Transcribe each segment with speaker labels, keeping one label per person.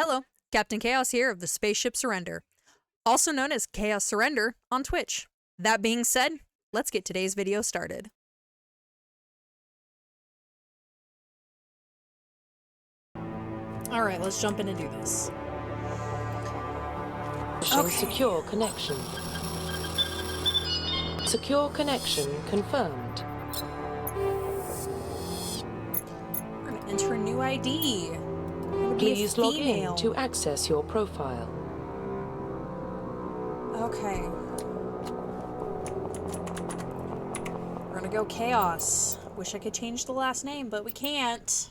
Speaker 1: Hello, Captain Chaos here of the Spaceship Surrender, also known as Chaos Surrender on Twitch. That being said, let's get today's video started. Alright, let's jump in and do this.
Speaker 2: Okay. Secure connection. Secure connection confirmed.
Speaker 1: We're gonna enter a new ID.
Speaker 2: Please log in to access your profile.
Speaker 1: Okay. We're gonna go Chaos. Wish I could change the last name, but we can't.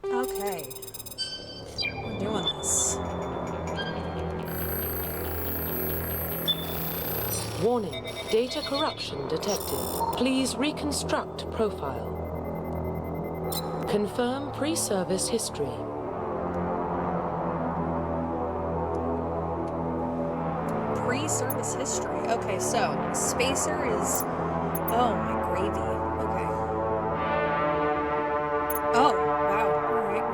Speaker 1: Okay. We're doing this.
Speaker 2: Warning, data corruption detected. Please reconstruct profile. Confirm pre-service history.
Speaker 1: Pre-service history. Okay, so Spacer is... Oh, my gravy. Okay. Oh, wow. Alright,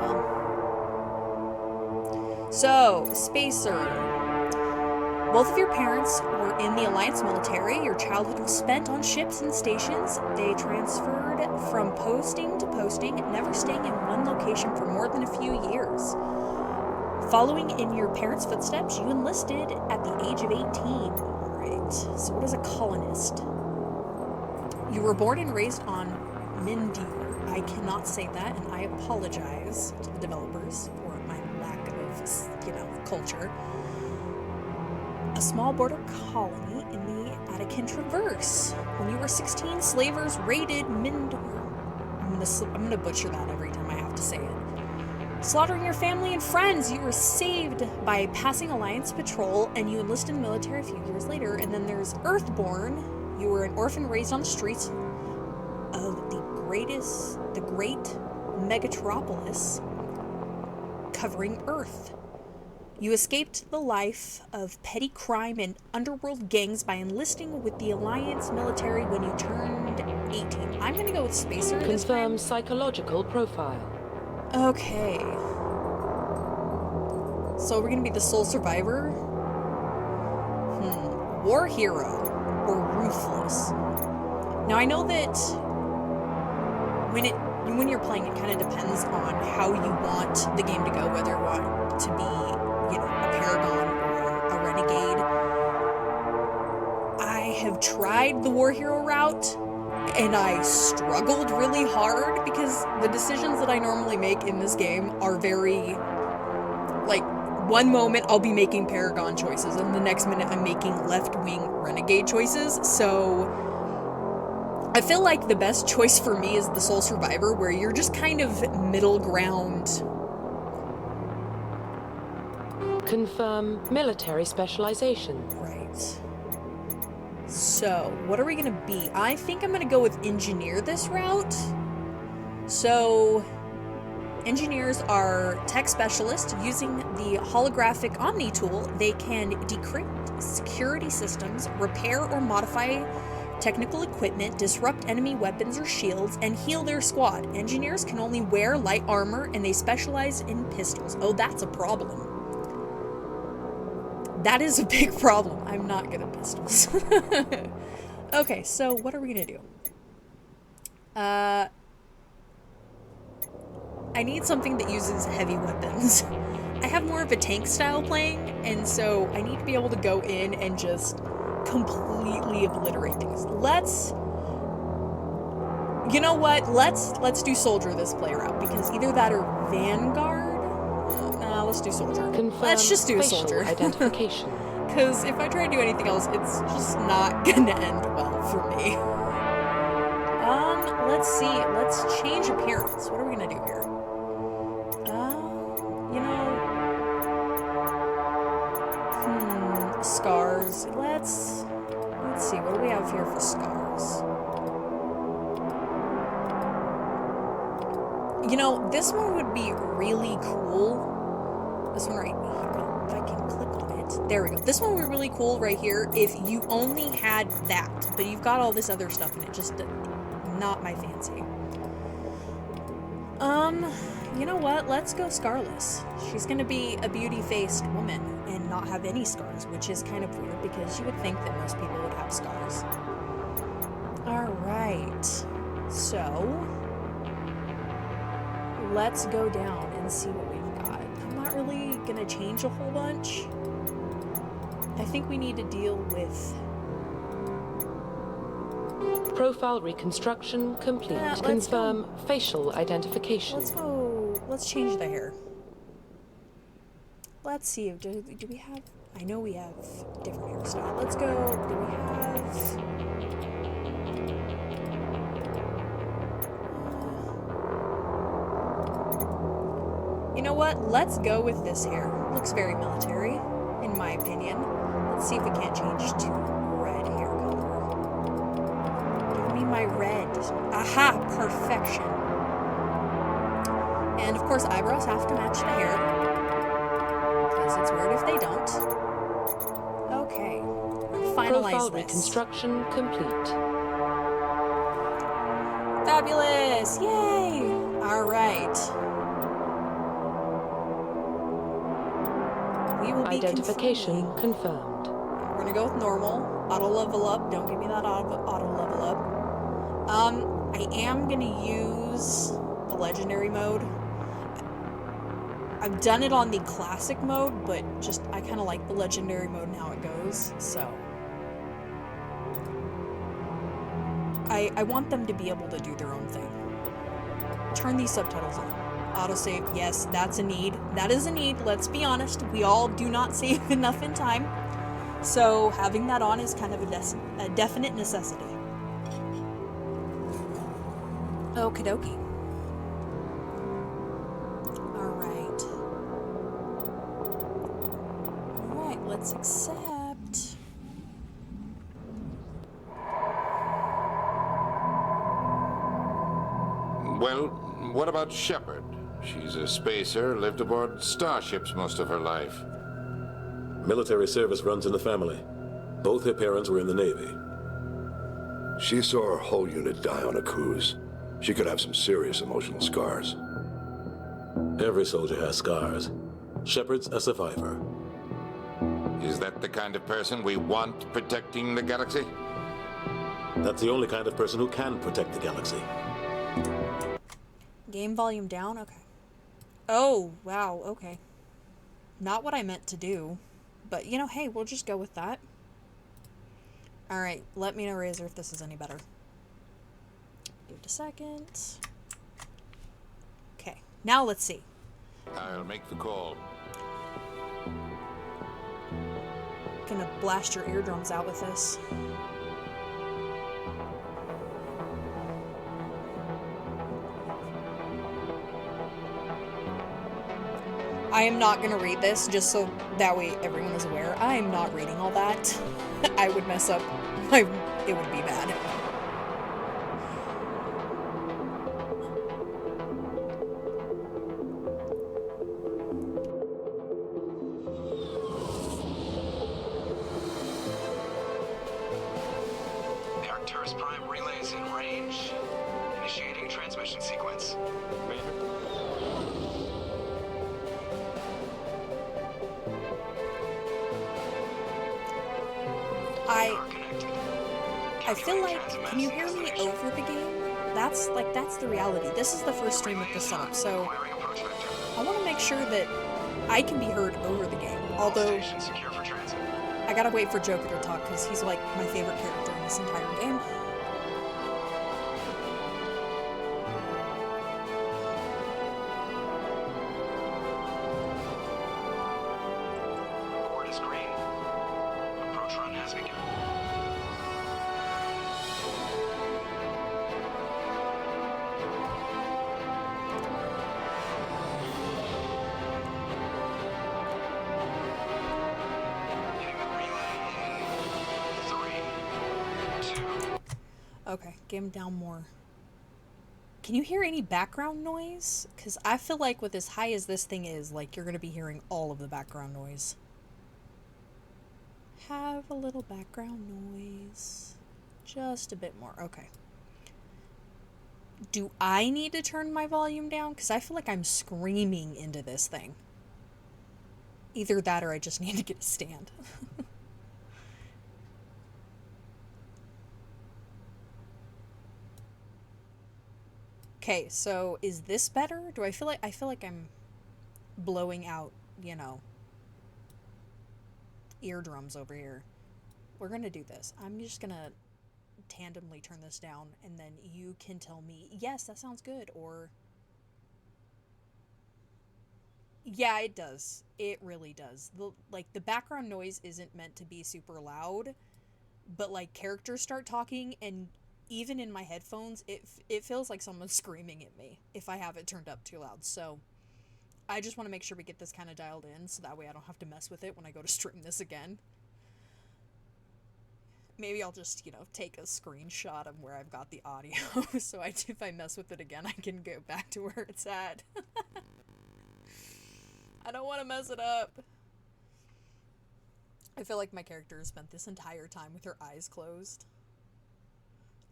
Speaker 1: well. So, Spacer. Both of your parents were in the Alliance military. Your childhood was spent on ships and stations. They transferred from posting to posting, never staying in one location for more than a few years. Following in your parents' footsteps, you enlisted at the age of 18. Alright, so what is a colonist? You were born and raised on Mindir. I cannot say that, and I apologize to the developers for my lack of, culture. A small border colony in the Attican Traverse. When you were 16, slavers raided Mindir. I'm gonna butcher that every time I have to say it. Slaughtering your family and friends, you were saved by passing Alliance patrol, and you enlisted in the military a few years later. And then there's Earthborn. You were an orphan raised on the streets of the great megatropolis covering Earth. You escaped the life of petty crime and underworld gangs by enlisting with the Alliance military when you turned 18. I'm gonna go with Spacer this time.
Speaker 2: Confirm psychological profile.
Speaker 1: Okay. So we're gonna be the sole survivor? War hero or ruthless. Now I know that when you're playing, it kind of depends on how you want the game to go, whether you want to be, a paragon or a renegade. I have tried the war hero route, and I struggled really hard because the decisions that I normally make in this game are very, one moment I'll be making paragon choices, and the next minute I'm making left-wing renegade choices, so I feel like the best choice for me is the sole survivor, where you're just kind of middle ground.
Speaker 2: Confirm military specialization.
Speaker 1: Right. So, what are we gonna be? I think I'm gonna go with engineer this route. So, engineers are tech specialists. Using the holographic Omni tool, they can decrypt security systems, repair or modify technical equipment, disrupt enemy weapons or shields, and heal their squad. Engineers can only wear light armor, and they specialize in pistols. Oh, that's a problem. That is a big problem. I'm not good at pistols. Okay, so what are we gonna do? I need something that uses heavy weapons. I have more of a tank style playing, and so I need to be able to go in and just completely obliterate things. You know what? Let's do soldier this play route, because either that or vanguard. Let's do soldier. Let's just do a soldier.
Speaker 2: Identification.
Speaker 1: Because if I try to do anything else, it's just not gonna end well for me. Let's see. Let's change appearance. What are we gonna do here? Scars. Let's see. What do we have here for scars? This one would be really cool. This one right here. If I can click on it. There we go. This one would be really cool right here if you only had that, but you've got all this other stuff in it. Just not my fancy. You know what? Let's go scarless. She's gonna be a beauty-faced woman and not have any scars, which is kind of weird because you would think that most people would have scars. Alright. So, let's go down and see what we've got. I'm not really gonna change a whole bunch. I think we need to deal with...
Speaker 2: Profile reconstruction complete. Confirm facial identification.
Speaker 1: Let's change the hair. Let's see, do we have... I know we have different hairstyle. Let's go, do we have... You know what? Let's go with this hair. Looks very military, in my opinion. Let's see if we can't change to red hair color. Give me my red. Aha! Perfection. And of course, eyebrows have to match the hair. Because it's weird if they don't. Okay. Finalize
Speaker 2: Profile
Speaker 1: this.
Speaker 2: reconstruction complete.
Speaker 1: Fabulous! Yay! Alright. We will be
Speaker 2: identification confirmed.
Speaker 1: We're gonna go with normal. Auto level up. Don't give me that auto level up. I am gonna use the legendary mode. I've done it on the classic mode, but just I kind of like the legendary mode and how it goes, so. I want them to be able to do their own thing. Turn these subtitles on. Autosave, yes, that's a need. That is a need, let's be honest. We all do not save enough in time. So having that on is kind of a definite necessity. Okie dokie. Alright. Alright, let's accept.
Speaker 3: Well, what about Shepard? She's a spacer, lived aboard starships most of her life.
Speaker 4: Military service runs in the family. Both her parents were in the Navy.
Speaker 5: She saw her whole unit die on a cruise. She could have some serious emotional scars.
Speaker 4: Every soldier has scars. Shepard's a survivor.
Speaker 3: Is that the kind of person we want protecting the galaxy?
Speaker 4: That's the only kind of person who can protect the galaxy.
Speaker 1: Game volume down? Okay. Oh, wow, okay. Not what I meant to do. But, you know, hey, we'll just go with that. Alright, let me know, Razor, if this is any better. Give it a second. Okay, now let's see.
Speaker 3: I'll make the call.
Speaker 1: Gonna blast your eardrums out with this. I am not gonna read this, just so that way everyone is aware. I am not reading all that. I would mess up. It would be bad.
Speaker 6: The Arcturus Prime relay is in range. Initiating transmission sequence.
Speaker 1: I feel like, can you hear me over the game? That's the reality. This is the first stream with this setup, so I want to make sure that I can be heard over the game. Although, I gotta wait for Joker to talk, because he's like my favorite character in this entire game.
Speaker 6: Board is green. Approach run has begun.
Speaker 1: Okay, get him down more. Can you hear any background noise? Because I feel like with as high as this thing is, like, you're going to be hearing all of the background noise. Have a little background noise. Just a bit more. Okay. Do I need to turn my volume down? Because I feel like I'm screaming into this thing. Either that or I just need to get a stand. Okay, so is this better? Do I feel like I'm blowing out, you know, eardrums over here. We're gonna do this. I'm just gonna tandemly turn this down, and then you can tell me, yes, that sounds good, or yeah, it does. It really does. The background noise isn't meant to be super loud, but like characters start talking, and even in my headphones, it feels like someone's screaming at me if I have it turned up too loud. So I just want to make sure we get this kind of dialed in, so that way I don't have to mess with it when I go to stream this again. Maybe I'll just, you know, take a screenshot of where I've got the audio, so if I mess with it again, I can go back to where it's at. I don't want to mess it up. I feel like my character has spent this entire time with her eyes closed.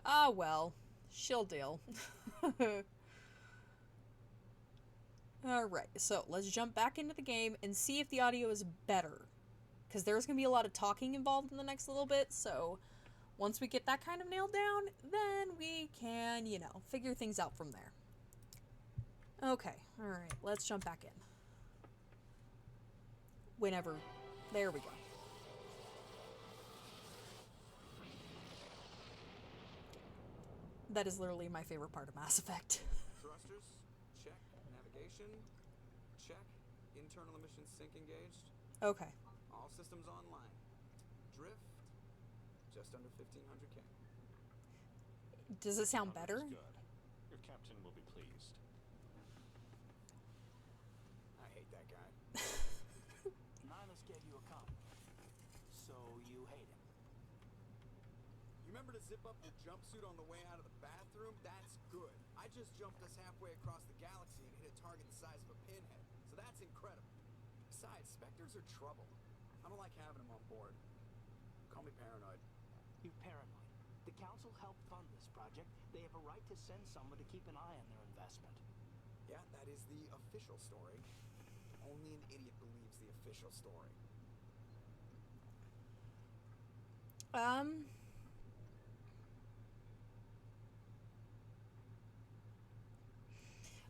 Speaker 1: Ah, well. She'll deal. Alright, so let's jump back into the game and see if the audio is better. Because there's going to be a lot of talking involved in the next little bit, so once we get that kind of nailed down, then we can, you know, figure things out from there. Okay, alright, let's jump back in. Whenever. There we go. That is literally my favorite part of Mass Effect.
Speaker 7: Thrusters, check. Navigation, check. Internal emissions sync engaged.
Speaker 1: Okay.
Speaker 7: All systems online. Drift, just under 1500K.
Speaker 1: Does it sound better?
Speaker 8: Good. Your captain will be pleased.
Speaker 7: I hate that guy.
Speaker 9: Nihilus gave you a comp, so you hate him.
Speaker 7: You remember to zip up your jumpsuit on the way out of the bathroom? That's good. I just jumped us halfway across the galaxy and hit a target the size of a pinhead, so that's incredible. Besides, Spectres are trouble. I don't like having them on board. Call me paranoid.
Speaker 9: You paranoid. The Council helped fund this project. They have a right to send someone to keep an eye on their investment.
Speaker 7: Yeah, that is the official story. Only an idiot believes the official story.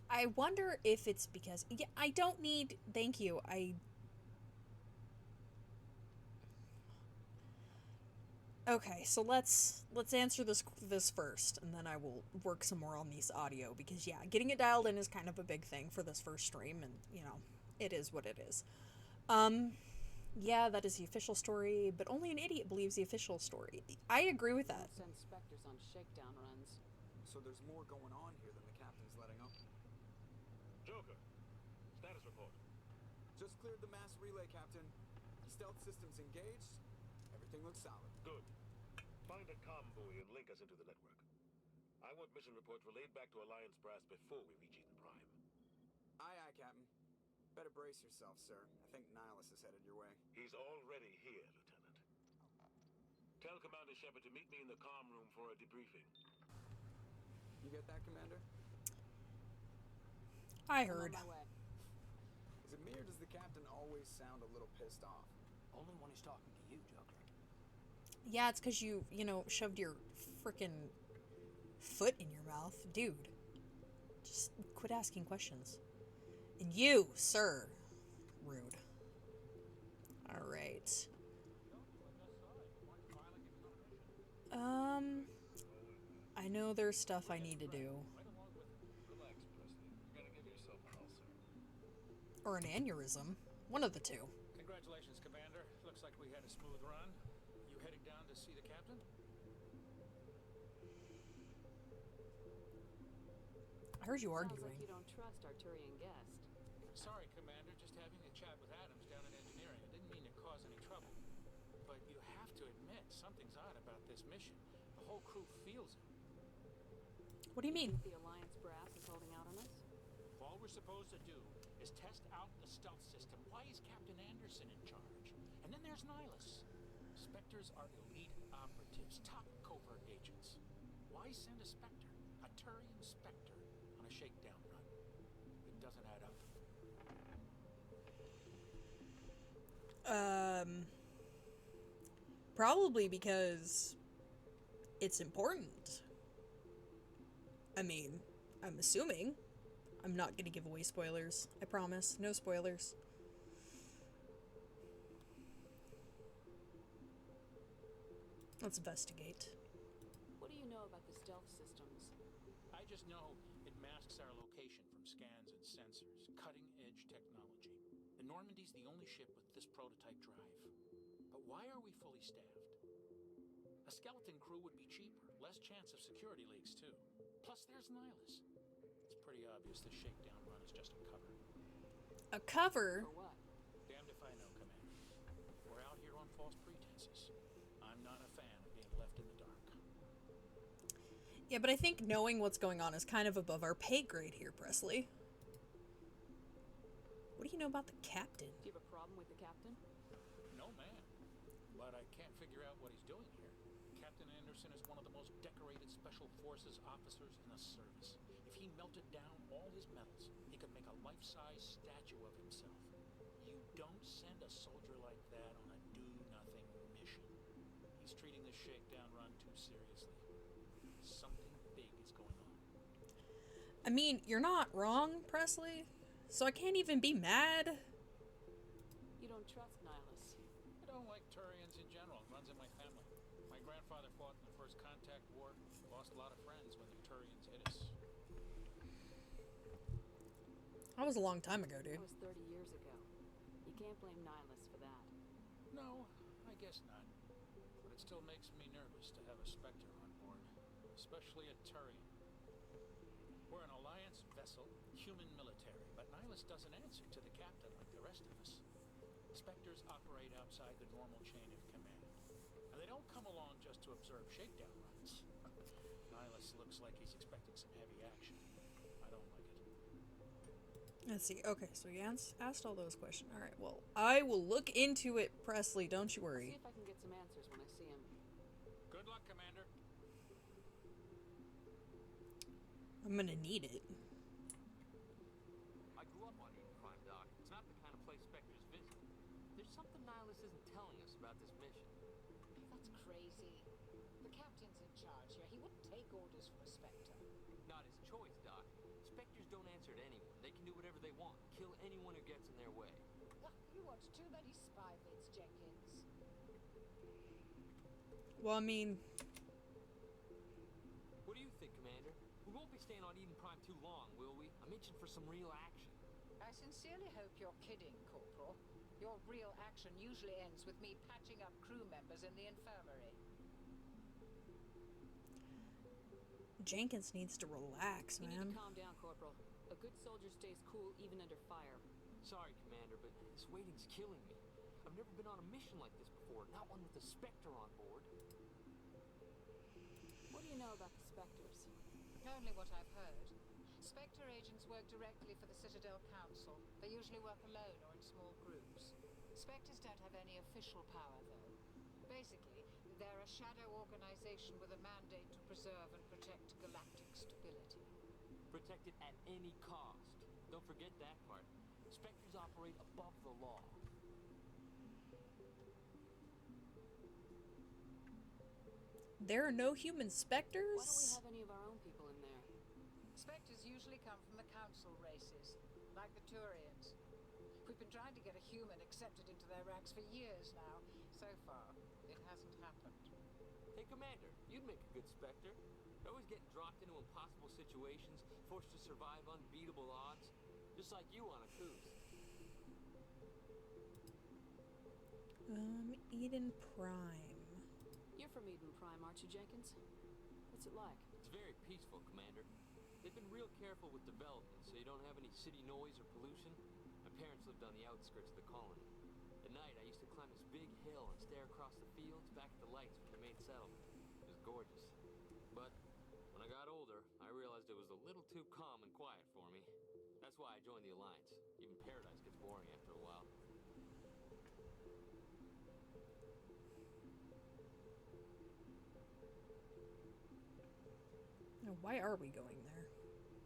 Speaker 1: I wonder if it's because, yeah, I don't need, thank you, okay, so let's answer this first, and then I will work some more on these audio, because yeah, getting it dialed in is kind of a big thing for this first stream, and you know, it is what it is. Yeah, that is the official story, but only an idiot believes the official story. I agree with that.
Speaker 10: Send Spectres on shakedown runs.
Speaker 7: So there's more going on here than the captain's letting up.
Speaker 8: Joker, status report.
Speaker 7: Just cleared the mass relay, Captain. Stealth systems engaged. Everything looks solid.
Speaker 8: Good. Find a comm buoy and link us into the network. I want mission reports relayed back to Alliance brass before we reach Eden Prime.
Speaker 7: Aye, aye, Captain. Better brace yourself, sir. I think Nihilus is headed your way.
Speaker 8: He's already here, Lieutenant. Tell Commander Shepard to meet me in the comm room for a debriefing.
Speaker 7: You get that, Commander?
Speaker 1: I heard.
Speaker 10: On my way.
Speaker 7: Is it me or does the captain always sound a little pissed off?
Speaker 9: Only when he's talking to you, Joker.
Speaker 1: Yeah, it's because you know, shoved your frickin' foot in your mouth. Dude. Just quit asking questions. And you, sir. Rude. Alright. I know there's stuff I need to do.
Speaker 8: Relax, Presley. You're gonna give yourself an ulcer.
Speaker 1: Or an aneurysm. One of the two.
Speaker 11: Congratulations, Commander. Looks like we had a smooth run. You heading down to see the captain?
Speaker 1: I heard you
Speaker 10: Sounds
Speaker 1: arguing.
Speaker 10: like you don't trust Arturian guest.
Speaker 11: Sorry, Commander. Just having a chat with Adams down in engineering. I didn't mean to cause any trouble. But you have to admit, something's odd about this mission. The whole crew feels it.
Speaker 1: What do you mean?
Speaker 10: The Alliance brass is holding out on us?
Speaker 11: If all we're supposed to do is test out the stealth system, why is Captain Anderson in charge? And then there's Nihilus. Spectres are elite operatives, top covert agents. Why send a Spectre, a Turian Spectre on a shakedown run? It doesn't add up.
Speaker 1: Probably because it's important. I mean, I'm assuming. I'm not gonna give away spoilers. I promise. No spoilers. Let's investigate.
Speaker 10: What do you know about the stealth systems?
Speaker 11: I just know it masks our location from scans and sensors. Cutting-edge technology. The Normandy's the only ship with this prototype drive. But why are we fully staffed? A skeleton crew would be cheaper. Less chance of security leaks, too. Plus, there's Nihilus. It's pretty obvious this shakedown run is just a cover.
Speaker 1: A cover?
Speaker 10: For what?
Speaker 11: Damned if I know, Commander. We're out here on false pretenses. I'm not a fan of being left in the dark.
Speaker 1: Yeah, but I think knowing what's going on is kind of above our pay grade here, Presley. What do you know about the captain?
Speaker 10: Do you have a problem with the captain?
Speaker 11: No, man. But I can't figure out what he's doing here. Captain Anderson is one of the most decorated Special Forces officers in the service. If he melted down all his medals, he could make a life-size statue of himself. You don't send a soldier like that on a do-nothing mission. He's treating this shakedown run too seriously. Something big is going on.
Speaker 1: I mean, you're not wrong, Presley. So I can't even be mad.
Speaker 10: You don't trust Nihilus.
Speaker 11: I don't like Turians in general. It runs in my family. My grandfather fought in the First Contact War. Lost a lot of friends when the Turians hit us.
Speaker 1: That was a long time ago, dude.
Speaker 10: That was 30 years ago. You can't blame Nihilus for that.
Speaker 11: No, I guess not. But it still makes me nervous to have a Spectre on board. Especially a Turian. We're an Alliance vessel, human military, but Nihilus doesn't answer to the captain like the rest of us. Spectres operate outside the normal chain of command. And they don't come along just to observe shakedown runs. Nihilus looks like he's expecting some heavy action. I don't like it.
Speaker 1: Let's see. Okay, so you asked all those questions. Alright, well, I will look into it, Presley. Don't you
Speaker 10: I'll
Speaker 1: worry.
Speaker 10: see if I can get some answers when I see him.
Speaker 11: Good luck, Commander.
Speaker 1: I'm gonna need it.
Speaker 12: I grew up on Eden Prime, Doc. It's not the kind of place Spectres visit. There's something Nihilus isn't telling us about this mission.
Speaker 13: That's crazy. The captain's in charge here. He wouldn't take orders from a Spectre.
Speaker 12: Not his choice, Doc. Spectres don't answer to anyone. They can do whatever they want. Kill anyone who gets in their way.
Speaker 13: You watch too many spy vids, Jenkins.
Speaker 1: Well, I mean...
Speaker 12: What do you think, Commander? We won't be staying on Eden Prime too long, will we? I'm itching for some real action.
Speaker 13: I sincerely hope you're kidding, Corporal. Your real action usually ends with me patching up crew members in the infirmary.
Speaker 1: Jenkins needs to relax,
Speaker 10: You
Speaker 1: man.
Speaker 10: need to calm down, Corporal. A good soldier stays cool even under fire.
Speaker 12: Sorry, Commander, but this waiting's killing me. I've never been on a mission like this before, not one with a Spectre on board.
Speaker 10: What do you know about the Spectres?
Speaker 13: Only what I've heard. Spectre agents work directly for the Citadel Council. They usually work alone or in small groups. Spectres don't have any official power, though. Basically, they're a shadow organization with a mandate to preserve and protect galactic stability.
Speaker 12: Protect it at any cost. Don't forget that part. Spectres operate above the law.
Speaker 1: There are no human specters?
Speaker 10: Why don't we have any of our own people in there?
Speaker 13: Spectres usually come from the council races, like the Turians. We've been trying to get a human accepted into their ranks for years now. So far, it hasn't happened.
Speaker 12: Hey, Commander, you'd make a good Spectre. You're always getting dropped into impossible situations, forced to survive unbeatable odds. Just like you on a cruise.
Speaker 1: Eden Prime.
Speaker 10: You're from Eden Prime, aren't you, Jenkins? What's it like?
Speaker 12: It's very peaceful, Commander. They've been real careful with development, so you don't have any city noise or pollution. My parents lived on the outskirts of the colony. At night, I used to climb this big hill and stare across the fields back at the lights from the main settlement. It was gorgeous. But when I got older, I realized it was a little too calm and quiet for me. That's why I joined the Alliance. Even paradise gets boring after a while.
Speaker 1: Why are we going there?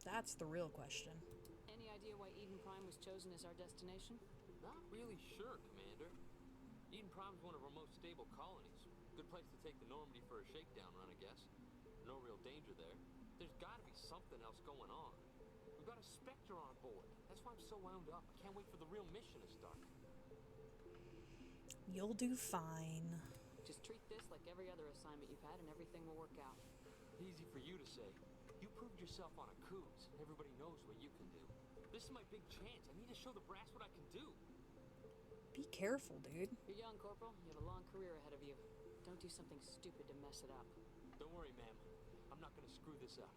Speaker 1: That's the real question.
Speaker 10: Any idea why Eden Prime was chosen as our destination?
Speaker 12: Not really sure, Commander. Eden Prime's one of our most stable colonies. Good place to take the Normandy for a shakedown run, I guess. No real danger there. There's gotta be something else going on. We've got a Spectre on board. That's why I'm so wound up. I can't wait for the real mission to start.
Speaker 1: You'll do fine.
Speaker 10: Just treat this like every other assignment you've had and everything will work out.
Speaker 12: Easy for you to say. You proved yourself on a cruise. Everybody knows what you can do. This is my big chance. I need to show the brass what I can do.
Speaker 1: Be careful, dude.
Speaker 10: You're young, Corporal. You have a long career ahead of you. Don't do something stupid to mess it up.
Speaker 12: Don't worry, ma'am. I'm not gonna screw this up.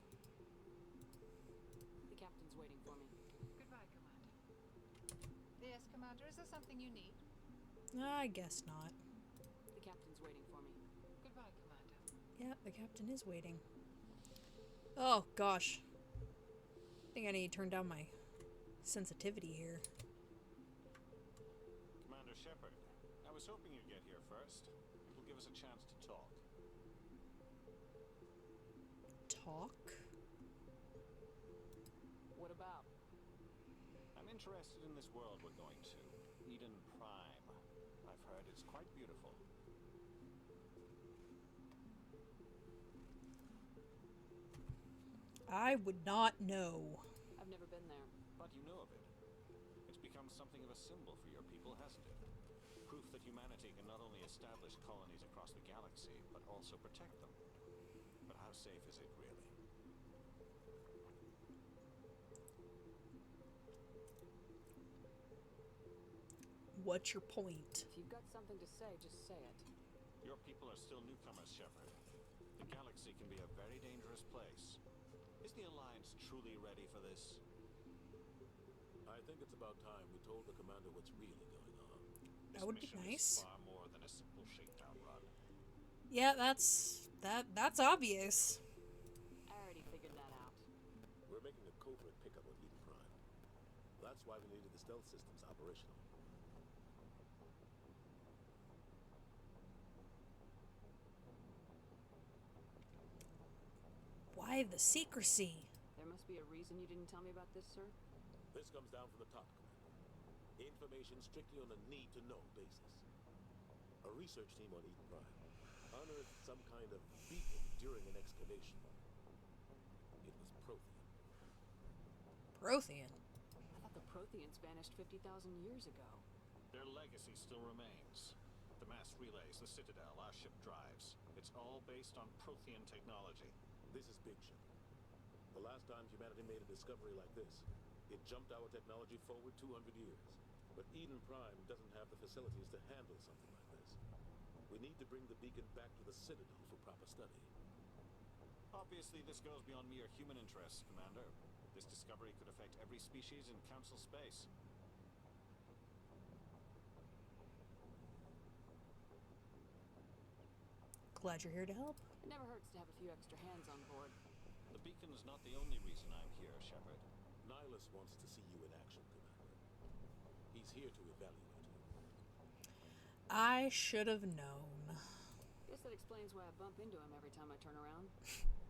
Speaker 10: The captain's waiting for me.
Speaker 13: Goodbye, Commander. Yes, Commander, is there something you need?
Speaker 1: I guess not.
Speaker 10: The captain's waiting for me.
Speaker 13: Goodbye, Commander.
Speaker 1: Yeah, the captain is waiting. Oh, gosh. I think I need to turn down my sensitivity here.
Speaker 14: Commander Shepard, I was hoping you'd get here first. It will give us a chance to talk.
Speaker 1: Talk?
Speaker 10: What about?
Speaker 14: I'm interested in this world we're going to. Eden Prime. I've heard it's quite beautiful.
Speaker 1: I would not know.
Speaker 10: I've never been there.
Speaker 14: But you know of it. It's become something of a symbol for your people, hasn't it? Proof that humanity can not only establish colonies across the galaxy, but also protect them. But how safe is it, really?
Speaker 1: What's your point?
Speaker 10: If you've got something to say, just say it.
Speaker 14: Your people are still newcomers, Shepard. The galaxy can be a very dangerous place. Is the Alliance truly ready for this?
Speaker 4: I think it's about time we told the commander what's really going on.
Speaker 1: That would be nice.
Speaker 14: Is far more than a simple shakedown run.
Speaker 1: Yeah, that's obvious.
Speaker 10: I already figured that out.
Speaker 4: We're making a covert pickup of Eden Prime. That's why we needed the stealth systems operational.
Speaker 1: Why the secrecy?
Speaker 10: There must be a reason you didn't tell me about this, sir.
Speaker 4: This comes down from the top, Commander. Information strictly on a need-to-know basis. A research team on Eden Prime unearthed some kind of beacon during an excavation. It was Prothean.
Speaker 1: Prothean?
Speaker 10: I thought the Protheans vanished 50,000 years ago.
Speaker 14: Their legacy still remains. The mass relays, the Citadel, our ship drives. It's all based on Prothean technology.
Speaker 4: This is big ship. The last time humanity made a discovery like this, it jumped our technology forward 200 years. But Eden Prime doesn't have the facilities to handle something like this. We need to bring the beacon back to the Citadel for proper study.
Speaker 14: Obviously, this goes beyond mere human interests, Commander. This discovery could affect every species in Council space.
Speaker 1: Glad you're here to help.
Speaker 10: It never hurts to have a few extra hands on board.
Speaker 14: The beacon is not the only reason I'm here, Shepard.
Speaker 4: Nihilus wants to see you in action, Commander. He's here to evaluate you.
Speaker 1: I should have known.
Speaker 10: Guess that explains why I bump into him every time I turn around.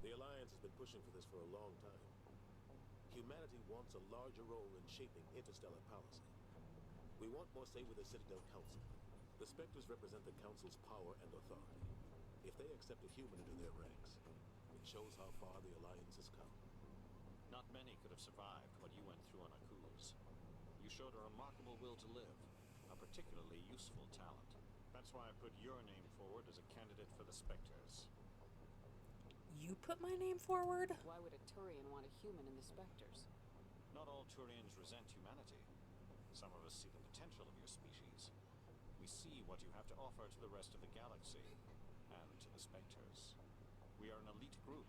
Speaker 4: The Alliance has been pushing for this for a long time. Humanity wants a larger role in shaping interstellar policy. We want more say with the Citadel Council. The Spectres represent the Council's power and authority. If they accept a human into their ranks, it shows how far the Alliance has come.
Speaker 14: Not many could have survived what you went through on Akuz. You showed a remarkable will to live, a particularly useful talent. That's why I put your name forward as a candidate for the Spectres.
Speaker 1: You put my name forward?
Speaker 10: Why would a Turian want a human in the Spectres?
Speaker 14: Not all Turians resent humanity. Some of us see the potential of your species. We see what you have to offer to the rest of the galaxy, and to the Spectres. We are an elite group.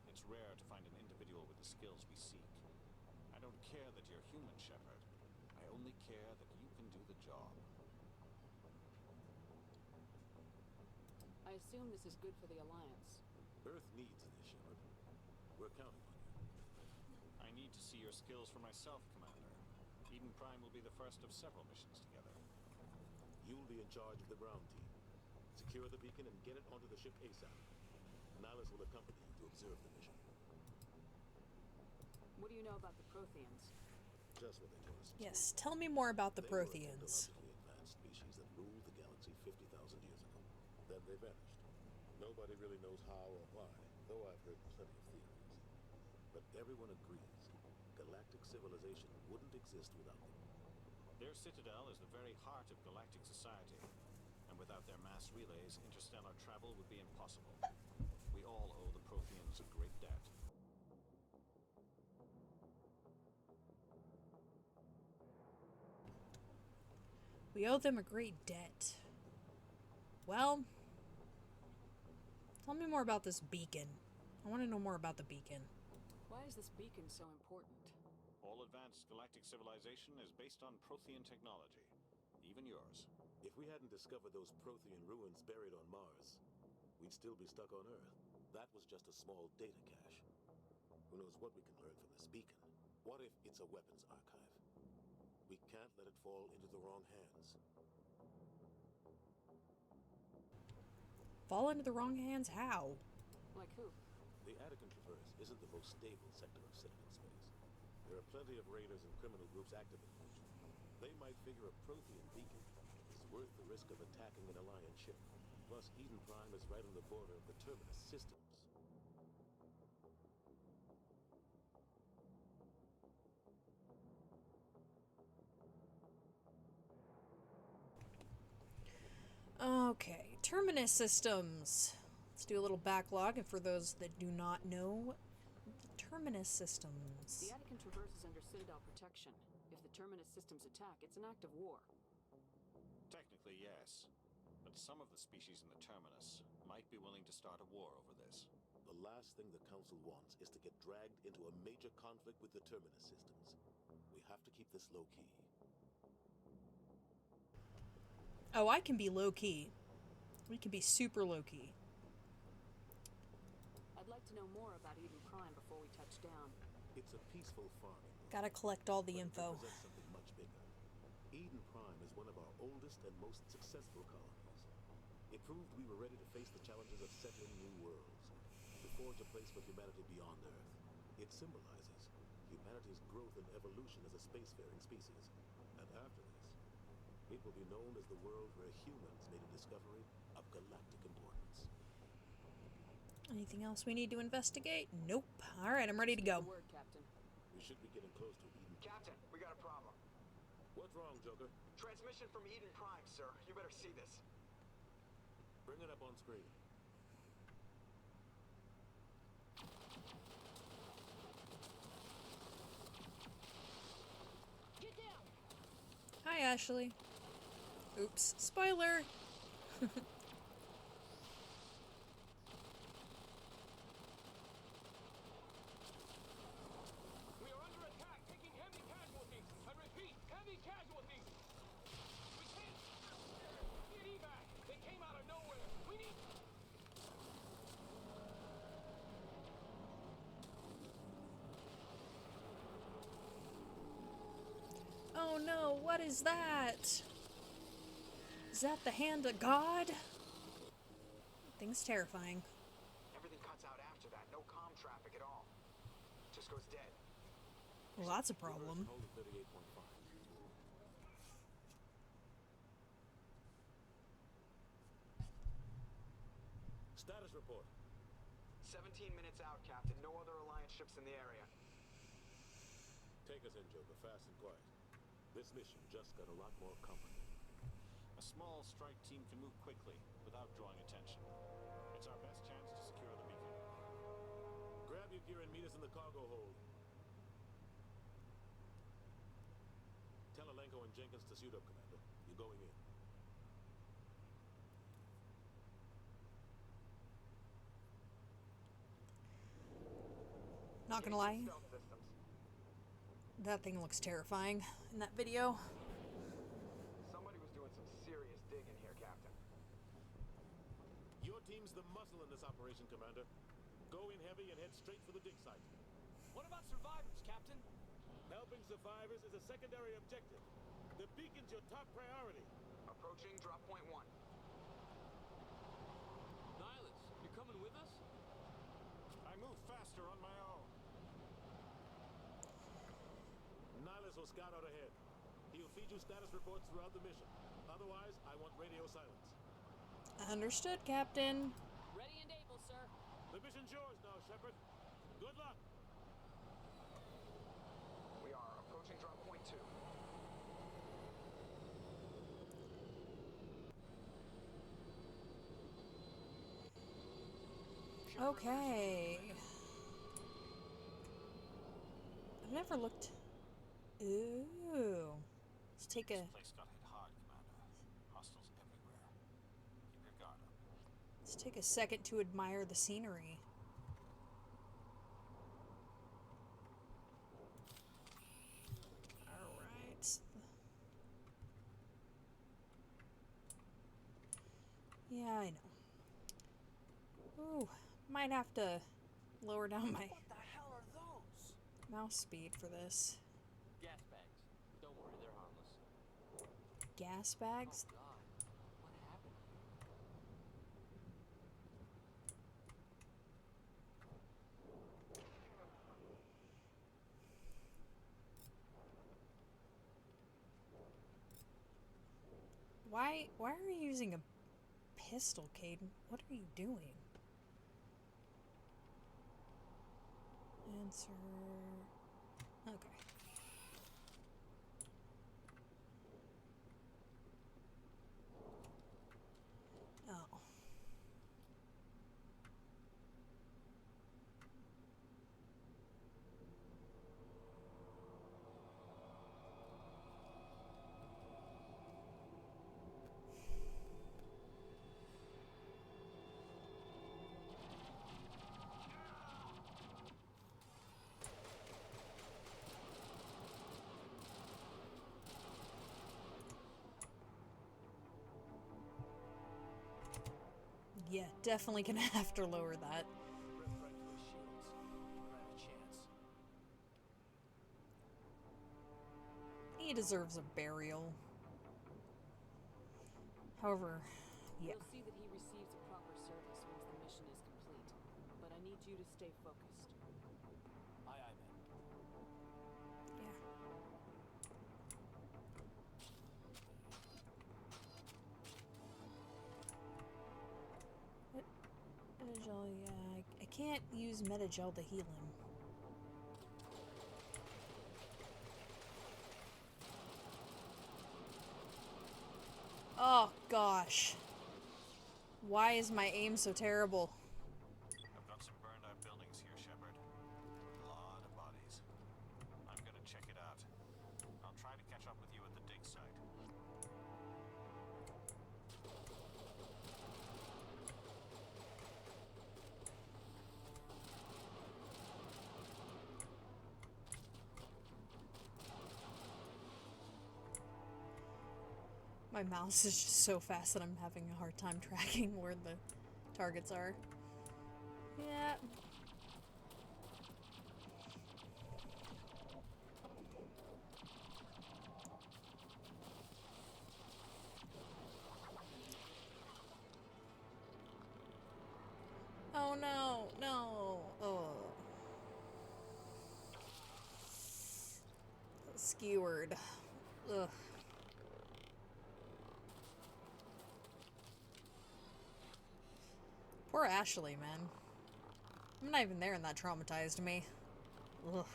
Speaker 14: It's rare to find an individual with the skills we seek. I don't care that you're human, Shepard. I only care that you can do the job.
Speaker 10: I assume this is good for the Alliance.
Speaker 4: Earth needs this, Shepard. We're counting on you.
Speaker 14: I need to see your skills for myself, Commander. Eden Prime will be the first of several missions together.
Speaker 4: You'll be in charge of the ground team. Secure the beacon and get it onto the ship ASAP. Nihilus will accompany you to observe the mission.
Speaker 10: What do you know about the Protheans?
Speaker 4: Just what they told us.
Speaker 1: Yes, tell me more about the
Speaker 4: They were a
Speaker 1: Protheans.
Speaker 4: technologically advanced species that ruled the galaxy 50,000 years ago. Then they vanished. Nobody really knows how or why, though I've heard plenty of theories. But everyone agrees galactic civilization wouldn't exist without them.
Speaker 14: Their citadel is the very heart of galactic society, and without their mass relays, interstellar travel would be impossible. We all owe the Protheans a great debt.
Speaker 1: We owe them a great debt. Well, tell me more about this beacon. I want to know more about the beacon.
Speaker 10: Why is this beacon so important?
Speaker 14: All advanced galactic civilization is based on Prothean technology, even yours.
Speaker 4: If we hadn't discovered those Prothean ruins buried on Mars, we'd still be stuck on Earth. That was just a small data cache. Who knows what we can learn from this beacon? What if it's a weapons archive? We can't let it fall into the wrong hands.
Speaker 1: Fall into the wrong hands? How?
Speaker 10: Like who?
Speaker 4: The Attican Traverse isn't the most stable sector of Citadel space. There are plenty of raiders and criminal groups active in it. They might figure a Prothean beacon is worth the risk of attacking an Alliance ship. Plus, Eden Prime is right on the border of the Terminus systems.
Speaker 1: Okay, Terminus systems. Let's do a little backlog, and for those that do not know, the Terminus systems.
Speaker 10: The Attican Traverse is under Citadel protection. If the Terminus systems attack, it's an act of war.
Speaker 14: Technically, yes. But some of the species in the Terminus might be willing to start a war over this.
Speaker 4: The last thing the Council wants is to get dragged into a major conflict with the Terminus systems. We have to keep this low-key.
Speaker 1: Oh, I can be low-key. We can be super low-key.
Speaker 10: I'd like to know more about Eden Prime before we touch down.
Speaker 4: It's a peaceful farming.
Speaker 1: Gotta collect all the
Speaker 4: But
Speaker 1: info.
Speaker 4: it represents something much bigger. Eden Prime is one of our oldest and most successful colonies. It proved we were ready to face the challenges of settling new worlds, to forge a place for humanity beyond Earth. It symbolizes humanity's growth and evolution as a spacefaring species. And after this, it will be known as the world where humans made a discovery of galactic importance.
Speaker 1: Anything else we need to investigate? Nope. Alright, I'm ready to go.
Speaker 10: Word, Captain.
Speaker 4: We should be getting close to Eden.
Speaker 7: Captain, we got a problem.
Speaker 4: What's wrong, Joker?
Speaker 7: Transmission from Eden Prime, sir. You better see this.
Speaker 4: Bring it up on screen.
Speaker 10: Get down!
Speaker 1: Hi, Ashley. Oops. Spoiler!
Speaker 12: We are under attack, taking heavy casualties. I repeat, heavy casualties. We can't get evac. They came out of nowhere. We need.
Speaker 1: Oh no, what is that? Is that the hand of God? Thing's terrifying.
Speaker 7: Everything cuts out after that. No comm traffic at all. Just goes dead.
Speaker 1: Well, that's a problem.
Speaker 4: Hold at 38.5. Status report.
Speaker 7: 17 minutes out, Captain. No other Alliance ships in the area.
Speaker 4: Take us in, Joker, fast and quiet. This mission just got a lot more complicated.
Speaker 14: A small strike team can move quickly without drawing attention. It's our best chance to secure the beacon.
Speaker 4: Grab your gear and meet us in the cargo hold. Tell Alenko and Jenkins to suit up, Commander. You're going in.
Speaker 1: Not gonna lie, that thing looks terrifying in that video.
Speaker 7: Somebody was doing some serious digging here, Captain.
Speaker 4: Your team's the muscle in this operation, Commander. Go in heavy and head straight for the dig site.
Speaker 12: What about survivors, Captain?
Speaker 4: Helping survivors is a secondary objective. The beacon's your top priority.
Speaker 7: Approaching drop point 1.
Speaker 12: Nihilus, you're coming with us?
Speaker 14: I move faster on my own.
Speaker 4: Silas will scout out ahead. He'll feed you status reports throughout the mission. Otherwise, I want radio silence.
Speaker 1: Understood, Captain.
Speaker 10: Ready and able, sir.
Speaker 4: The mission's yours now, Shepard. Good luck.
Speaker 6: We are approaching drop point 2.
Speaker 1: Okay. I've never looked. Ooh. Let's take a.
Speaker 14: This place got hit hard, Commander. Hostiles everywhere. Keep your guard up.
Speaker 1: Let's take a second to admire the scenery. Alright. Yeah, I know. Ooh, might have to lower down my
Speaker 9: What the hell are those?
Speaker 1: mouse speed for this.
Speaker 12: Gas bags. Don't worry, they're harmless.
Speaker 1: Gas bags?
Speaker 12: Oh God, what happened here?
Speaker 1: Why are you using a pistol, Caden? What are you doing? Answer. Okay. Oh. Yeah, definitely gonna have to lower that.
Speaker 9: Rip right through his shields. Don't have a chance.
Speaker 1: He deserves a burial. However, yeah.
Speaker 10: We'll see that he receives a proper service once the mission is complete. But I need you to stay focused.
Speaker 9: Aye, aye, man.
Speaker 1: Metagel, yeah. I can't use Metagel to heal him. Oh, gosh. Why is my aim so terrible?
Speaker 14: I've got some burned out buildings here, Shepard. A lot of bodies. I'm gonna check it out. I'll try to catch up with you at the dig site.
Speaker 1: My mouse is just so fast that I'm having a hard time tracking where the targets are. Yeah. Oh no, no. Oh. Skewered. Ugh. Poor Ashley, man. I'm not even there and that traumatized me. Ugh.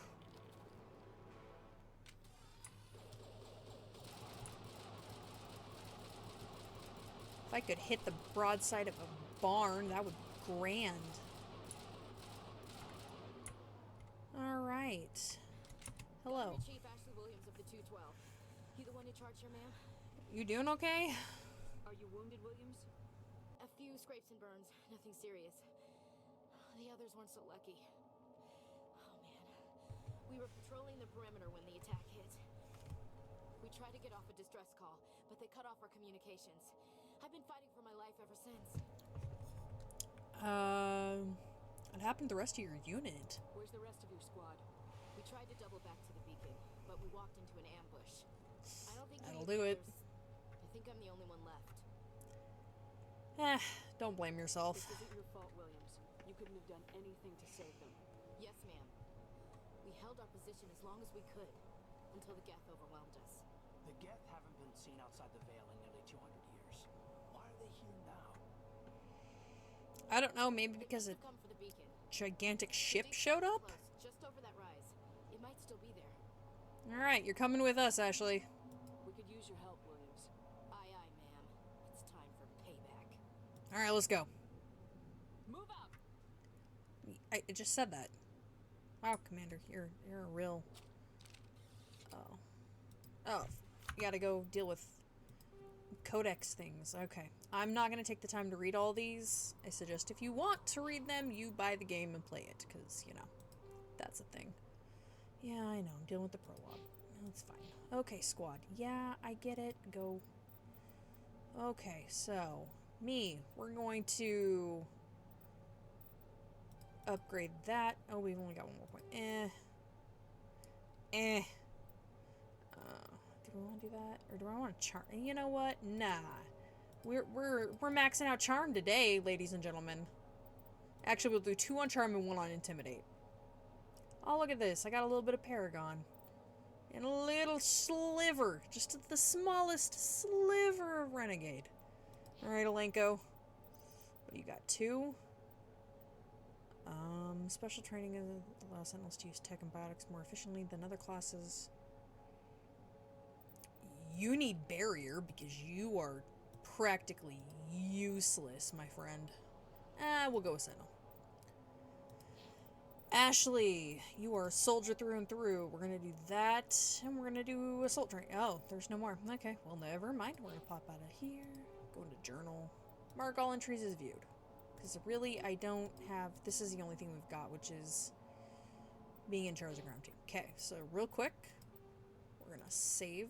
Speaker 1: If I could hit the broadside of a barn, that would be grand. Alright. Hello.
Speaker 15: Chief Ashley Williams of the 212. You the one who charged your man?
Speaker 1: You doing okay?
Speaker 15: Are you wounded, Williams? A few scrapes and burns, nothing serious. The others weren't so lucky. Oh man. We were patrolling the perimeter when the attack hit. We tried to get off a distress call, but they cut off our communications. I've been fighting for my life ever since.
Speaker 1: What happened to the rest of your unit?
Speaker 15: Where's the rest of your squad? We tried to double back to the beacon, but we walked into an ambush. I don't think
Speaker 1: That'll do it.
Speaker 15: I think I'm the only one left.
Speaker 1: Don't blame yourself.
Speaker 10: This isn't your fault, Williams. You couldn't have done anything to save them.
Speaker 15: Yes, ma'am. We held our position as long as we could. until the Geth overwhelmed us.
Speaker 9: The Geth haven't been seen outside the Veil in nearly 200 years. Why are they here now?
Speaker 1: I don't know, maybe because a
Speaker 15: Come for the beacon.
Speaker 1: gigantic ship showed up?
Speaker 15: Close, just over that rise. It might still be there.
Speaker 1: Alright, you're coming with us, Ashley.
Speaker 10: We could use your help, Williams.
Speaker 15: Aye, aye, ma'am. It's time for payback.
Speaker 1: Alright, let's go.
Speaker 10: Move out!
Speaker 1: I just said that. Wow, Commander, you're a real... Oh. Oh, you gotta go deal with codex things. Okay. I'm not gonna take the time to read all these. I suggest if you want to read them, you buy the game and play it, because, you know, that's a thing. Yeah, I know. I'm dealing with the prologue. That's fine. Okay, squad. Yeah, I get it. Go. Okay, so, we're going to upgrade that. Oh, we've only got one more point. Do we want to do that? Or do I want to charm? You know what? Nah. We're maxing out charm today, ladies and gentlemen. Actually, we'll do 2 on charm and 1 on intimidate. Oh, look at this. I got a little bit of Paragon. And a little sliver. Just the smallest sliver of Renegade. Alright, Alenko. What do you got? 2? Special training allows Sentinels to use tech and biotics more efficiently than other classes. You need Barrier because you are practically useless, my friend. We'll go with Sentinel. Ashley, you are a soldier through and through. We're gonna do that, and we're gonna do assault training. Oh, there's no more. Okay, well, never mind. We're gonna pop out of here, go into journal, mark all entries as viewed. Because really, I don't have... This is the only thing we've got, which is being in charge of the ground team. Okay, so real quick, we're gonna save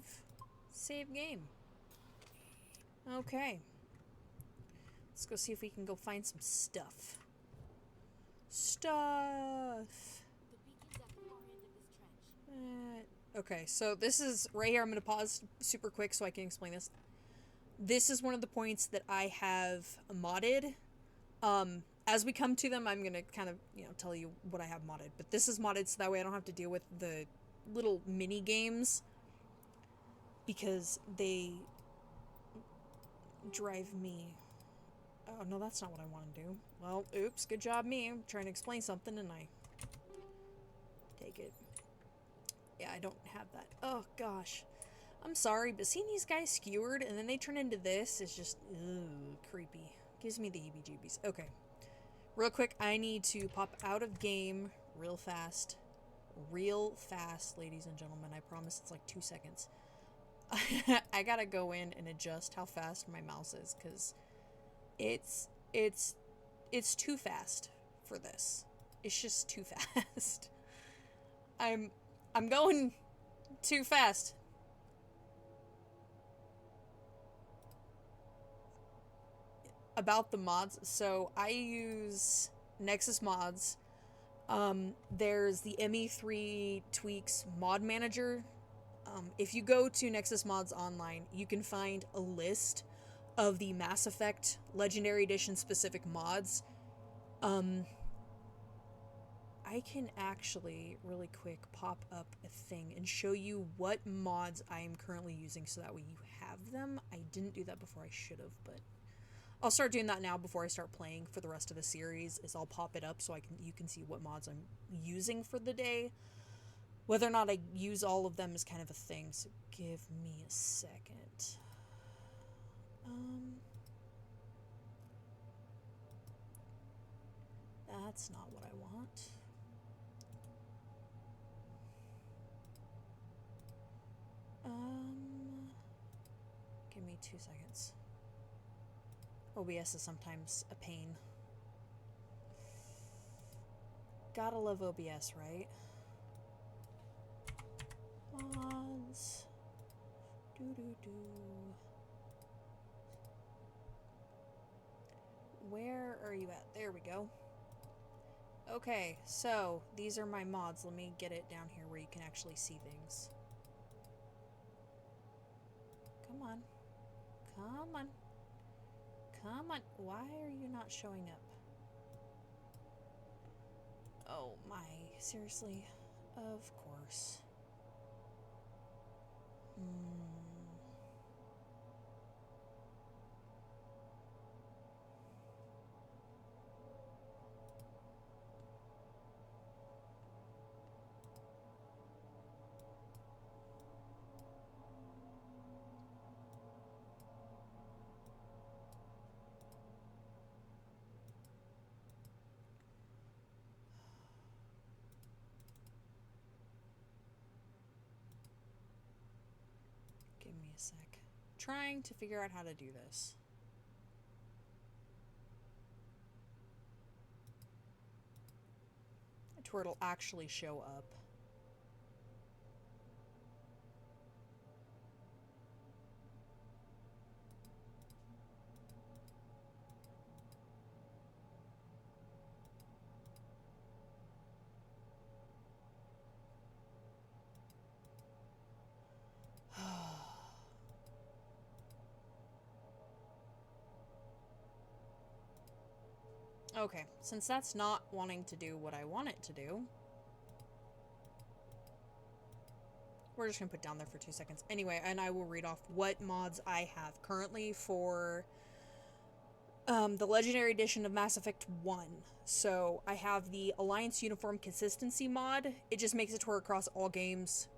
Speaker 1: game. Okay. Let's go see if we can go find some stuff. Okay, so this is right here. I'm gonna pause super quick so I can explain this. This is one of the points that I have modded. As we come to them, I'm gonna kind of, you know, tell you what I have modded. But this is modded so that way I don't have to deal with the little mini games because they drive me. Oh no, that's not what I want to do. Well, oops, good job me. I'm trying to explain something and I take it. Yeah, I don't have that. Oh gosh. I'm sorry, but seeing these guys skewered and then they turn into this is just creepy. Gives me the heebie-jeebies. Okay. Real quick, I need to pop out of game real fast. Real fast, ladies and gentlemen. I promise it's like 2 seconds. I gotta go in and adjust how fast my mouse is, because it's too fast for this. It's just too fast. I'm going too fast. About the mods, so I use Nexus mods. There's the ME3 Tweaks mod manager. If you go to Nexus Mods Online, you can find a list of the Mass Effect Legendary Edition specific mods. I can actually really quick pop up a thing and show you what mods I am currently using so that way you have them. I didn't do that before. I should have, but I'll start doing that now before I start playing for the rest of the series. Is I'll pop it up so you can see what mods I'm using for the day. Whether or not I use all of them is kind of a thing, so give me a second. That's not what I want. Give me 2 seconds. OBS is sometimes a pain. Gotta love OBS, right? Mods. Where are you at? There we go. Okay, so these are my mods. Let me get it down here where you can actually see things. Come on. Come on. Come on. Why are you not showing up? Oh my. Seriously? Of course. Give me a sec. Trying to figure out how to do this. To where it'll actually show up. Okay, since that's not wanting to do what I want it to do, we're just gonna put down there for 2 seconds. Anyway, and I will read off what mods I have currently for the Legendary Edition of Mass Effect 1. So I have the Alliance Uniform Consistency mod. It just makes it to where across all games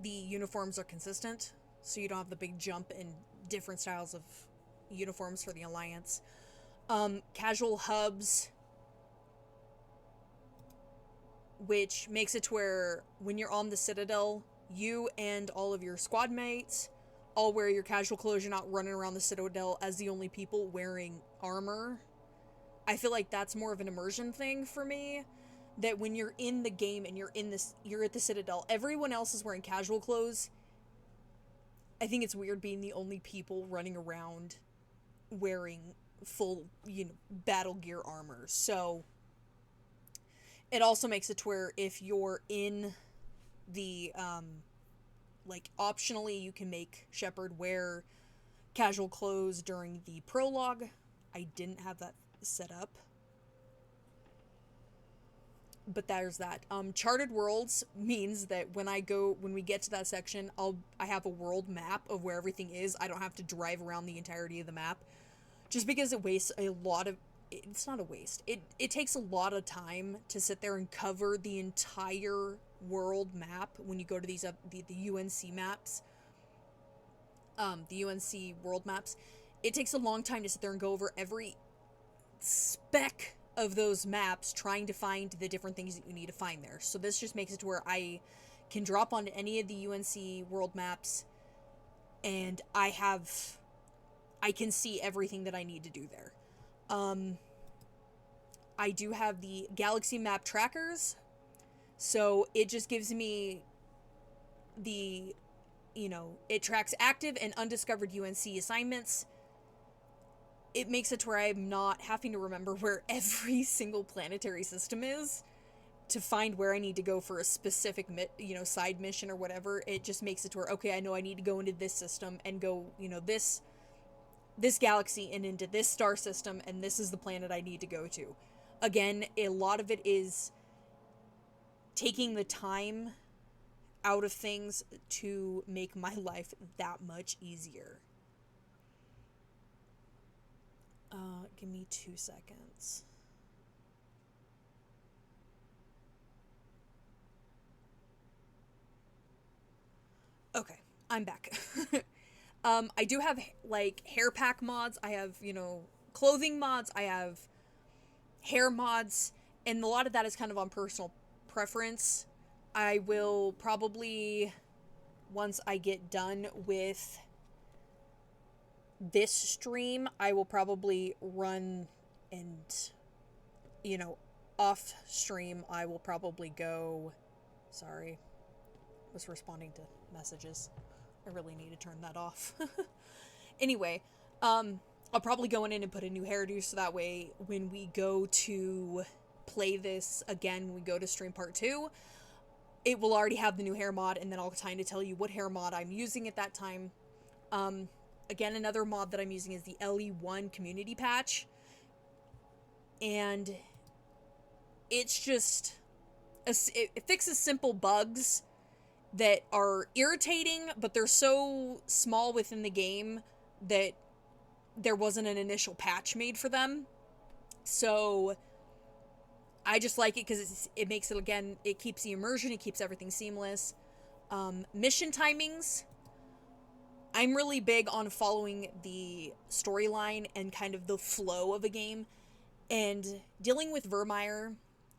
Speaker 1: the uniforms are consistent, so you don't have the big jump in different styles of uniforms for the Alliance. Casual hubs, which makes it to where when you're on the Citadel, you and all of your squad mates all wear your casual clothes. You're not running around the Citadel as the only people wearing armor. I feel like that's more of an immersion thing for me, that when you're in the game and you're at the Citadel, everyone else is wearing casual clothes. I think it's weird being the only people running around wearing full, battle gear armor. So it also makes it to where if you're in the, optionally you can make Shepard wear casual clothes during the prologue. I didn't have that set up, but there's that. Charted worlds means that when we get to that section, I have a world map of where everything is. I don't have to drive around the entirety of the map, just because it wastes a lot of, it's not a waste. It takes a lot of time to sit there and cover the entire world map when you go to these the UNC maps. The UNC world maps. It takes a long time to sit there and go over every speck of those maps trying to find the different things that you need to find there. So this just makes it to where I can drop onto any of the UNC world maps and I can see everything that I need to do there. I do have the galaxy map trackers, so it just gives me the, it tracks active and undiscovered UNC assignments. It makes it to where I'm not having to remember where every single planetary system is to find where I need to go for a specific, side mission or whatever. It just makes it to where, okay, I know I need to go into this system and go, this galaxy and into this star system, and this is the planet I need to go to. Again, a lot of it is taking the time out of things to make my life that much easier. Give me 2 seconds. Okay, I'm back. I do have, hair pack mods. I have, clothing mods. I have hair mods. And a lot of that is kind of on personal preference. I will probably, once I get done with this stream, I will probably run and, off stream, I will probably go, sorry, was responding to messages. I really need to turn that off. Anyway, I'll probably go in and put a new hairdo, so that way when we go to play this again, when we go to stream part 2, it will already have the new hair mod, and then I'll have time to tell you what hair mod I'm using at that time. Again, another mod that I'm using is the LE1 community patch, and it's just, it fixes simple bugs that are irritating, but they're so small within the game that there wasn't an initial patch made for them. So I just like it because it makes it, again, it keeps the immersion, it keeps everything seamless. Mission timings. I'm really big on following the storyline and kind of the flow of a game. And dealing with Vermeer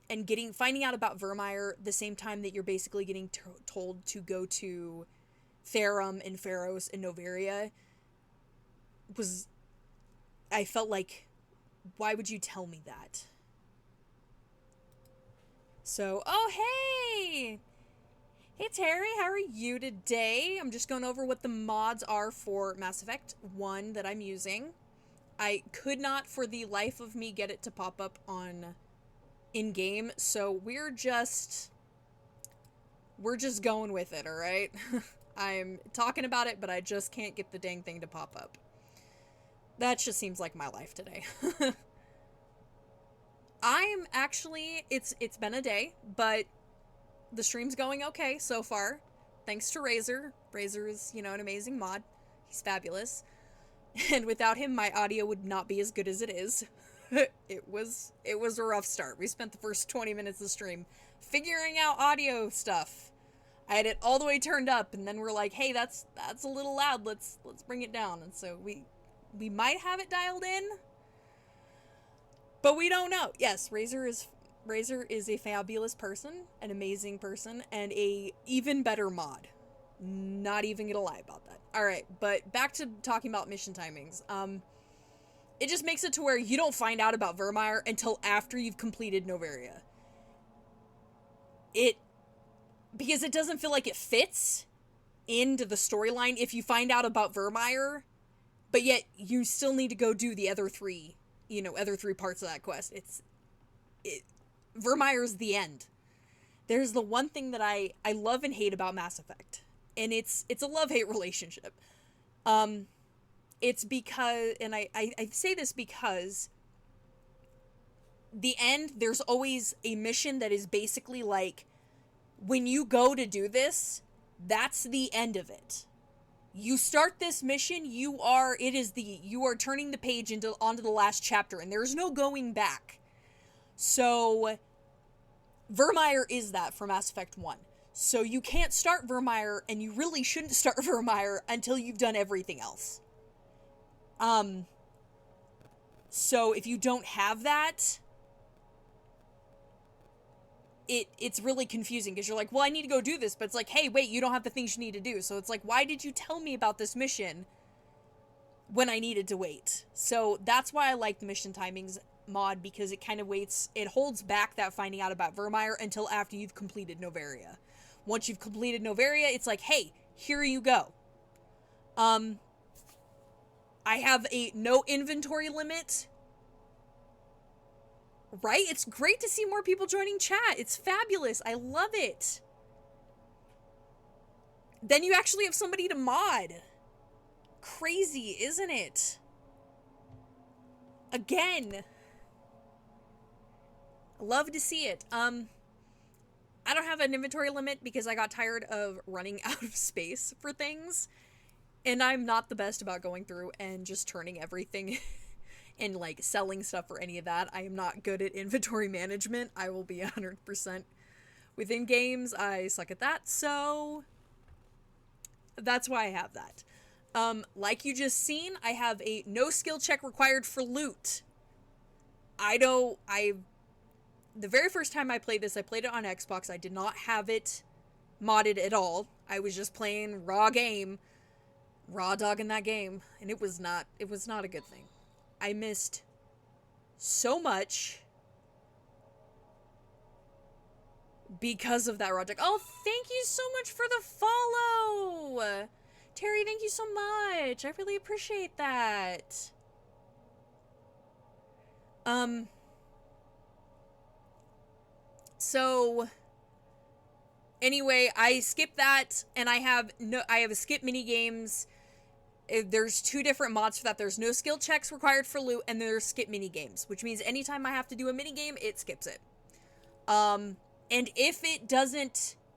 Speaker 1: and finding out about Vermeer the same time that you're basically getting told to go to Therum and Pharos and Noveria was... I felt like, why would you tell me that? So, oh, hey! Hey, Terry, how are you today? I'm just going over what the mods are for Mass Effect 1 that I'm using. I could not, for the life of me, get it to pop up on in-game, so we're just going with it, alright? I'm talking about it, but I just can't get the dang thing to pop up. That just seems like my life today. I'm actually, it's been a day, but the stream's going okay so far. Thanks to Razor. Razor is, you know, an amazing mod. He's fabulous. And without him, my audio would not be as good as it is. It was a rough start. We spent the first 20 minutes of the stream figuring out audio stuff. I had it all the way turned up, and then we're like, hey, that's a little loud. Let's bring it down. And so we might have it dialed in, but we don't know. Yes, Razor is a fabulous person, an amazing person, and a even better mod. Not even gonna lie about that. Alright, but back to talking about mission timings. It just makes it to where you don't find out about Vermeer until after you've completed Noveria. Because it doesn't feel like it fits into the storyline if you find out about Vermeer, but yet you still need to go do the other three parts of that quest. Vermeer's the end. There's the one thing that I love and hate about Mass Effect, and it's a love-hate relationship. It's because, and I say this because the end, there's always a mission that is basically like, when you go to do this, that's the end of it. You start this mission, you are turning the page onto the last chapter, and there's no going back. So Vermeer is that for Mass Effect 1. So you can't start Vermeer, and you really shouldn't start Vermeer until you've done everything else. So if you don't have that, it's really confusing, because you're like, well, I need to go do this, but it's like, hey, wait, you don't have the things you need to do. So it's like, why did you tell me about this mission when I needed to wait? So that's why I like the mission timings mod, because it kind of it holds back that finding out about Vermeer until after you've completed Noveria. Once you've completed Noveria, it's like, hey, here you go. I have a no inventory limit. Right? It's great to see more people joining chat. It's fabulous. I love it. Then you actually have somebody to mod. Crazy, isn't it? Again. Love to see it. I don't have an inventory limit because I got tired of running out of space for things. And I'm not the best about going through and just turning everything and like selling stuff or any of that. I am not good at inventory management. I will be 100% within games. I suck at that. So that's why I have that. Like you just seen, I have a no skill check required for loot. The very first time I played this, I played it on Xbox. I did not have it modded at all. I was just playing raw dog in that game, and it was not a good thing. I missed so much because of that raw dog. Oh, thank you so much for the follow! Terry, thank you so much. I really appreciate that. So anyway, I skipped that, and I have a skip mini games. There's two different mods for that. There's no skill checks required for loot, and there's skip mini games, which means anytime I have to do a mini game, it skips it. And if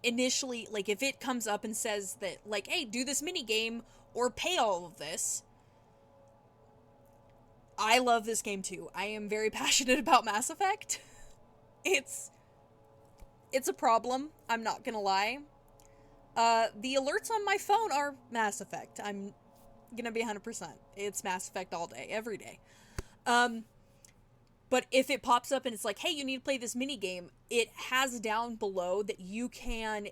Speaker 1: initially, like, if it comes up and says that, like, hey, do this mini game or pay all of this, I love this game too. I am very passionate about Mass Effect. It's a problem, I'm not gonna lie. The alerts on my phone are Mass Effect. I'm gonna be 100%. It's Mass Effect all day, every day. But if it pops up and it's like, hey, you need to play this minigame, it has down below that you can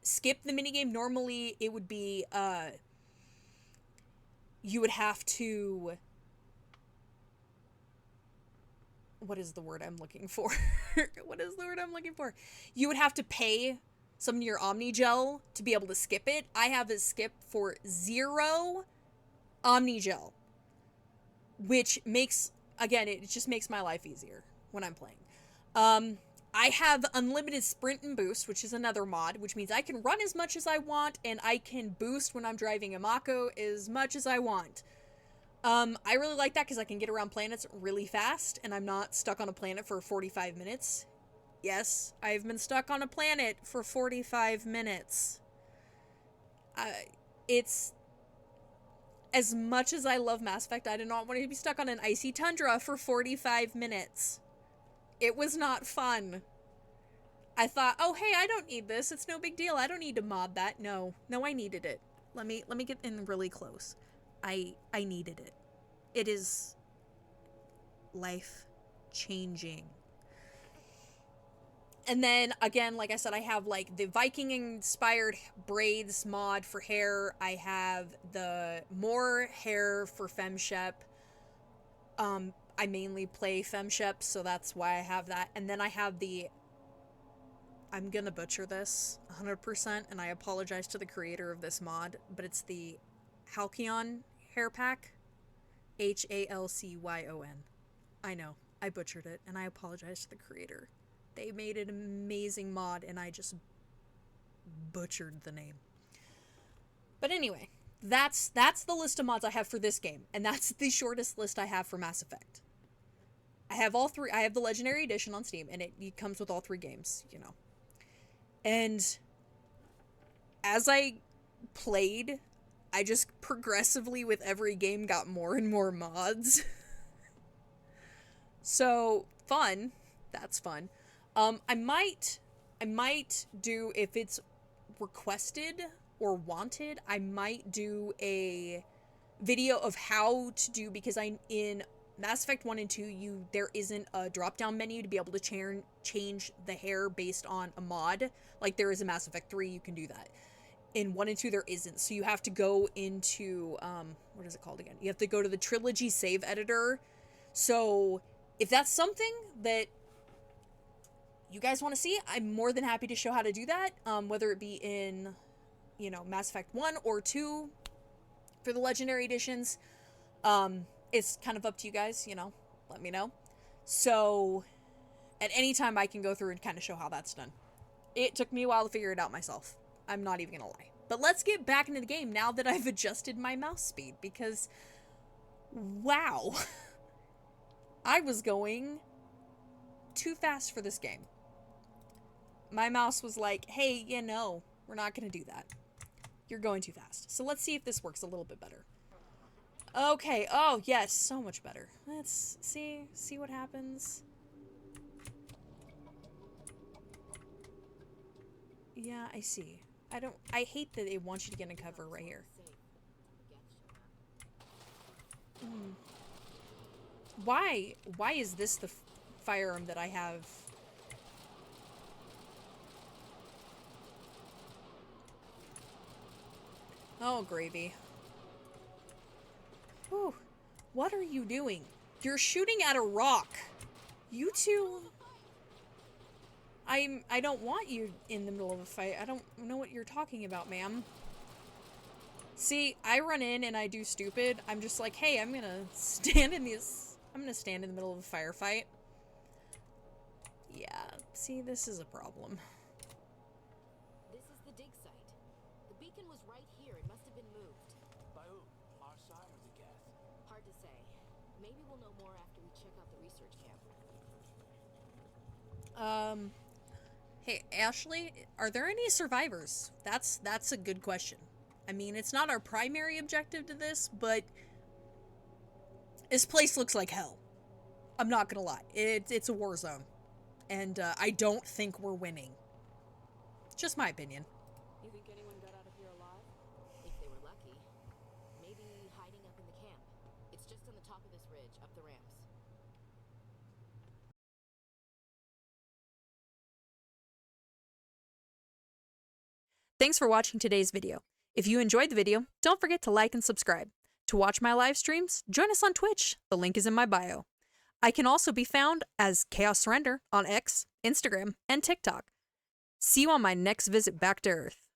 Speaker 1: skip the minigame. Normally, it would be, you would have to... What is the word I'm looking for? What is the word I'm looking for? You would have to pay some of your Omni Gel to be able to skip it. I have a skip for 0 Omni Gel, which makes, again, it just makes my life easier when I'm playing. I have unlimited sprint and boost, which is another mod, which means I can run as much as I want, and I can boost when I'm driving a Mako as much as I want. I really like that because I can get around planets really fast, and I'm not stuck on a planet for 45 minutes. Yes, I've been stuck on a planet for 45 minutes. It's... As much as I love Mass Effect, I did not want to be stuck on an icy tundra for 45 minutes. It was not fun. I thought, oh hey, I don't need this. It's no big deal. I don't need to mod that. No, I needed it. Let me get in really close. I needed it. It is life-changing. And then, again, like I said, I have, like, the Viking-inspired braids mod for hair. I have the more hair for FemShep. I mainly play FemShep, so that's why I have that. And then I have the... I'm gonna butcher this 100%, and I apologize to the creator of this mod, but it's the Halcyon hair pack. Halcyon. I know, I butchered it, and I apologize to the creator. They made an amazing mod, and I just butchered the name. But anyway, that's the list of mods I have for this game, and that's the shortest list I have for Mass Effect. I have all three. I have the Legendary Edition on Steam, and it comes with all 3 games, you know. And as I played, I just progressively with every game got more and more mods. So, fun. That's fun. I might do, if it's requested or wanted, I might do a video of how to do, because in Mass Effect 1 and 2, there isn't a drop-down menu to be able to change the hair based on a mod. Like there is in Mass Effect 3, you can do that. In 1 and 2, there isn't. So you have to go into, what is it called again? You have to go to the Trilogy save editor. So if that's something that you guys want to see, I'm more than happy to show how to do that. Whether it be in, you know, Mass Effect 1 or 2 for the Legendary Editions. It's kind of up to you guys, you know, let me know. So at any time I can go through and kind of show how that's done. It took me a while to figure it out myself. I'm not even gonna lie. But let's get back into the game now that I've adjusted my mouse speed, because wow. I was going too fast for this game. My mouse was like, hey, you know, we're not gonna do that. You're going too fast. So let's see if this works a little bit better. Okay, oh yes, so much better. Let's see what happens. Yeah, I see. I hate that they want you to get in cover right here. Why is this the firearm that I have? Oh, gravy. Whew. What are you doing? You're shooting at a rock. You two... I don't want you in the middle of a fight. I don't know what you're talking about, ma'am. See, I run in and I do stupid. I'm just like, hey, I'm gonna stand in the middle of a firefight. Yeah, see, this is a problem.
Speaker 15: This is the dig site. The beacon was right here. It must have been moved.
Speaker 9: By who? Our side or the Geth?
Speaker 15: Hard to say. Maybe we'll know more after we check out the research camp.
Speaker 1: Hey, Ashley, are there any survivors? That's a good question. I mean, it's not our primary objective to this, but this place looks like hell. I'm not gonna lie. It's a war zone. And I don't think we're winning. Just my opinion.
Speaker 10: You think anyone got out of here alive?
Speaker 15: If they were lucky. Maybe hiding up in the camp. It's just on the top of this ridge, up the ramps.
Speaker 1: Thanks for watching today's video. If you enjoyed the video, don't forget to like and subscribe. To watch my live streams, join us on Twitch. The link is in my bio. I can also be found as Chaos Surrender on X, Instagram, and TikTok. See you on my next visit back to Earth.